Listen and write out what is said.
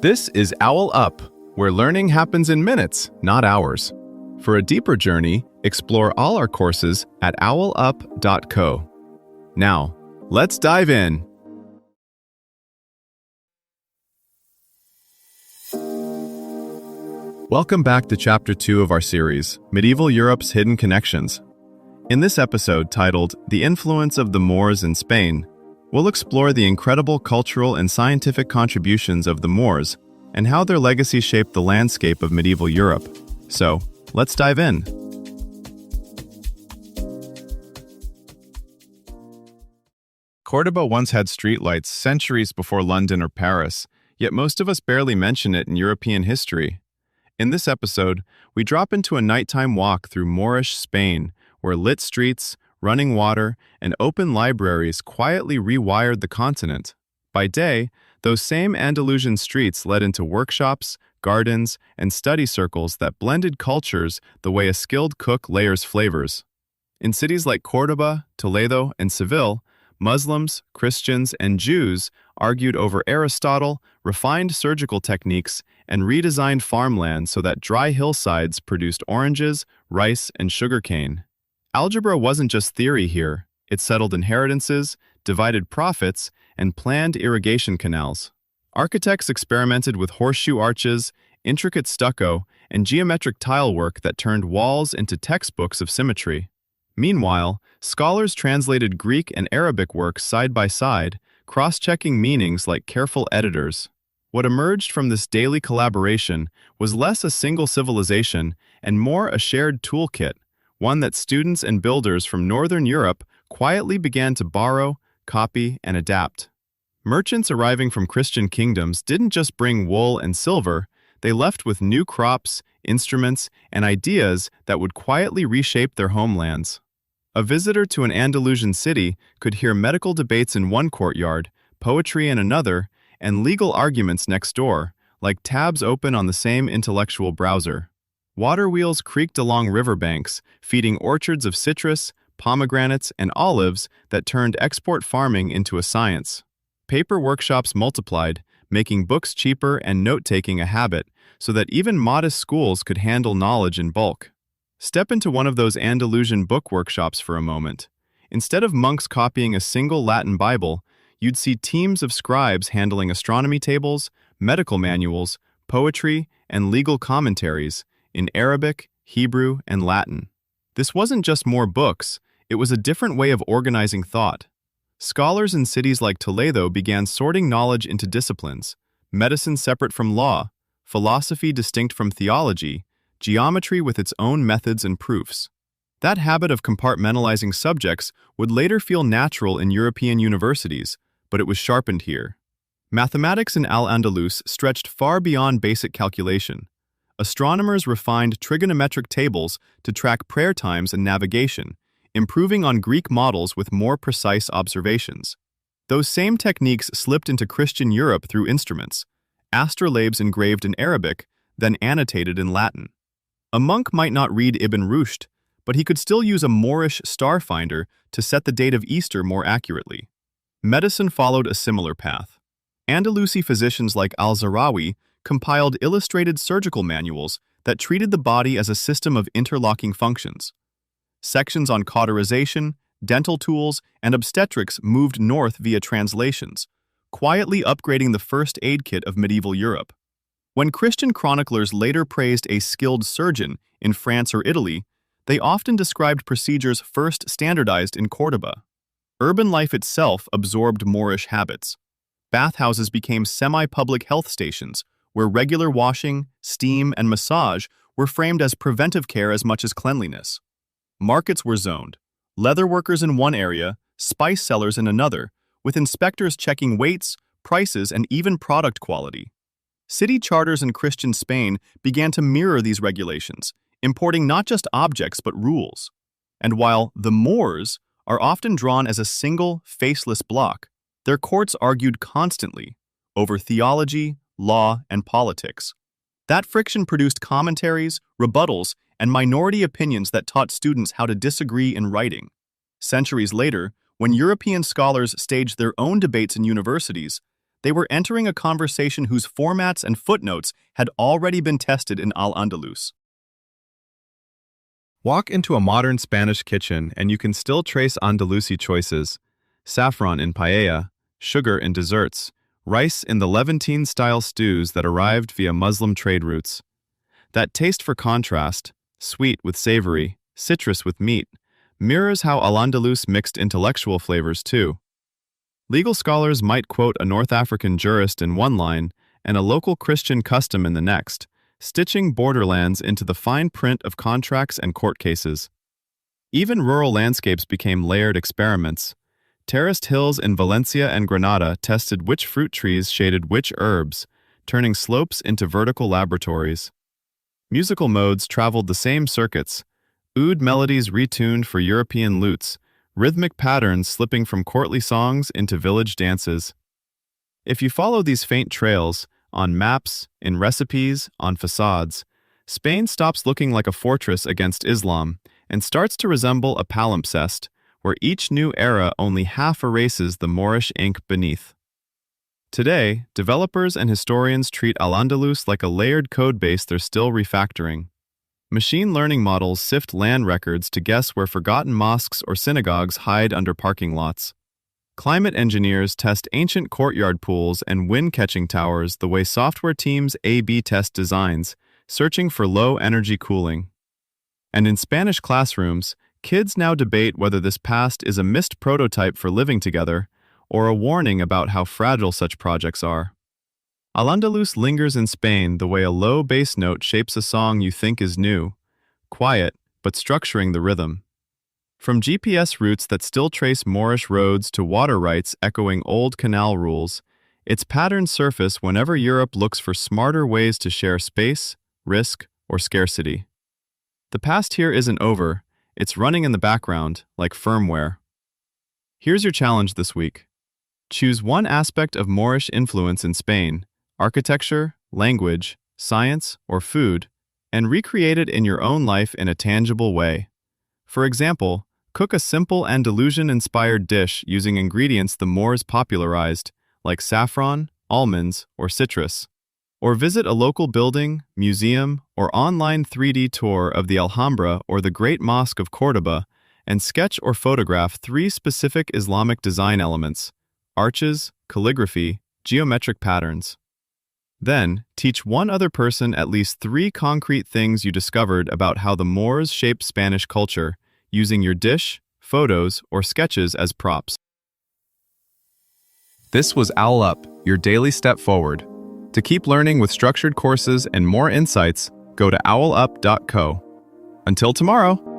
This is OwlUp, where learning happens in minutes, not hours. For a deeper journey, explore all our courses at owlup.co. Now, let's dive in. Welcome back to Chapter 2 of our series, Medieval Europe's Hidden Connections. In this episode titled The Influence of the Moors in Spain, we'll explore the incredible cultural and scientific contributions of the Moors and how their legacy shaped the landscape of medieval Europe. So, let's dive in. Cordoba once had streetlights centuries before London or Paris, yet most of us barely mention it in European history. In this episode, we drop into a nighttime walk through Moorish Spain, where lit streets, running water, and open libraries quietly rewired the continent. By day, those same Andalusian streets led into workshops, gardens, and study circles that blended cultures the way a skilled cook layers flavors. In cities like Cordoba, Toledo, and Seville, Muslims, Christians, and Jews argued over Aristotle, refined surgical techniques, and redesigned farmland so that dry hillsides produced oranges, rice, and sugarcane. Algebra wasn't just theory here. It settled inheritances, divided profits, and planned irrigation canals. Architects experimented with horseshoe arches, intricate stucco, and geometric tile work that turned walls into textbooks of symmetry. Meanwhile, scholars translated Greek and Arabic works side by side, cross-checking meanings like careful editors. What emerged from this daily collaboration was less a single civilization and more a shared toolkit, one that students and builders from Northern Europe quietly began to borrow, copy, and adapt. Merchants arriving from Christian kingdoms didn't just bring wool and silver, they left with new crops, instruments, and ideas that would quietly reshape their homelands. A visitor to an Andalusian city could hear medical debates in one courtyard, poetry in another, and legal arguments next door, like tabs open on the same intellectual browser. Water wheels creaked along riverbanks, feeding orchards of citrus, pomegranates, and olives that turned export farming into a science. Paper workshops multiplied, making books cheaper and note-taking a habit, so that even modest schools could handle knowledge in bulk. Step into one of those Andalusian book workshops for a moment. Instead of monks copying a single Latin Bible, you'd see teams of scribes handling astronomy tables, medical manuals, poetry, and legal commentaries in Arabic, Hebrew, and Latin. This wasn't just more books, it was a different way of organizing thought. Scholars in cities like Toledo began sorting knowledge into disciplines: medicine separate from law, philosophy distinct from theology, geometry with its own methods and proofs. That habit of compartmentalizing subjects would later feel natural in European universities, but it was sharpened here. Mathematics in Al-Andalus stretched far beyond basic calculation. Astronomers refined trigonometric tables to track prayer times and navigation, improving on Greek models with more precise observations. Those same techniques slipped into Christian Europe through instruments, astrolabes engraved in Arabic, then annotated in Latin. A monk might not read Ibn Rushd, but he could still use a Moorish star finder to set the date of Easter more accurately. Medicine followed a similar path. Andalusi physicians like Al-Zahrawi compiled illustrated surgical manuals that treated the body as a system of interlocking functions. Sections on cauterization, dental tools, and obstetrics moved north via translations, quietly upgrading the first aid kit of medieval Europe. When Christian chroniclers later praised a skilled surgeon in France or Italy, they often described procedures first standardized in Cordoba. Urban life itself absorbed Moorish habits. Bathhouses became semi-public health stations, where regular washing, steam, and massage were framed as preventive care as much as cleanliness. Markets were zoned, leather workers in one area, spice sellers in another, with inspectors checking weights, prices, and even product quality. City charters in Christian Spain began to mirror these regulations, importing not just objects but rules. And while the Moors are often drawn as a single, faceless block, their courts argued constantly over theology, law, and politics. That friction produced commentaries, rebuttals, and minority opinions that taught students how to disagree in writing. Centuries later, when European scholars staged their own debates in universities, They were entering a conversation whose formats and footnotes had already been tested in Al-Andalus. Walk into a modern Spanish kitchen and you can still trace Andalusi choices: saffron in paella, sugar in desserts, rice in the Levantine-style stews that arrived via Muslim trade routes. That taste for contrast, sweet with savory, citrus with meat, mirrors how Al-Andalus mixed intellectual flavors too. Legal scholars might quote a North African jurist in one line and a local Christian custom in the next, stitching borderlands into the fine print of contracts and court cases. Even rural landscapes became layered experiments. Terraced hills in Valencia and Granada tested which fruit trees shaded which herbs, turning slopes into vertical laboratories. Musical modes traveled the same circuits, oud melodies retuned for European lutes, rhythmic patterns slipping from courtly songs into village dances. If you follow these faint trails, on maps, in recipes, on facades, Spain stops looking like a fortress against Islam and starts to resemble a palimpsest, where each new era only half erases the Moorish ink beneath. Today, developers and historians treat Al-Andalus like a layered codebase they're still refactoring. Machine learning models sift land records to guess where forgotten mosques or synagogues hide under parking lots. Climate engineers test ancient courtyard pools and wind-catching towers the way software teams A/B test designs, searching for low-energy cooling. And in Spanish classrooms, kids now debate whether this past is a missed prototype for living together or a warning about how fragile such projects are. Al-Andalus lingers in Spain the way a low bass note shapes a song you think is new, quiet, but structuring the rhythm. From GPS routes that still trace Moorish roads to water rights echoing old canal rules, its patterns surface whenever Europe looks for smarter ways to share space, risk, or scarcity. The past here isn't over, it's running in the background, like firmware. Here's your challenge this week. Choose one aspect of Moorish influence in Spain, architecture, language, science, or food, and recreate it in your own life in a tangible way. For example, cook a simple Andalusian-inspired dish using ingredients the Moors popularized, like saffron, almonds, or citrus. Or visit a local building, museum, or online 3D tour of the Alhambra or the Great Mosque of Córdoba and sketch or photograph 3 specific Islamic design elements: arches, calligraphy, geometric patterns. Then, teach one other person at least 3 concrete things you discovered about how the Moors shaped Spanish culture, using your dish, photos, or sketches as props. This was OwlUp, your daily step forward. To keep learning with structured courses and more insights, go to owlup.co. Until tomorrow!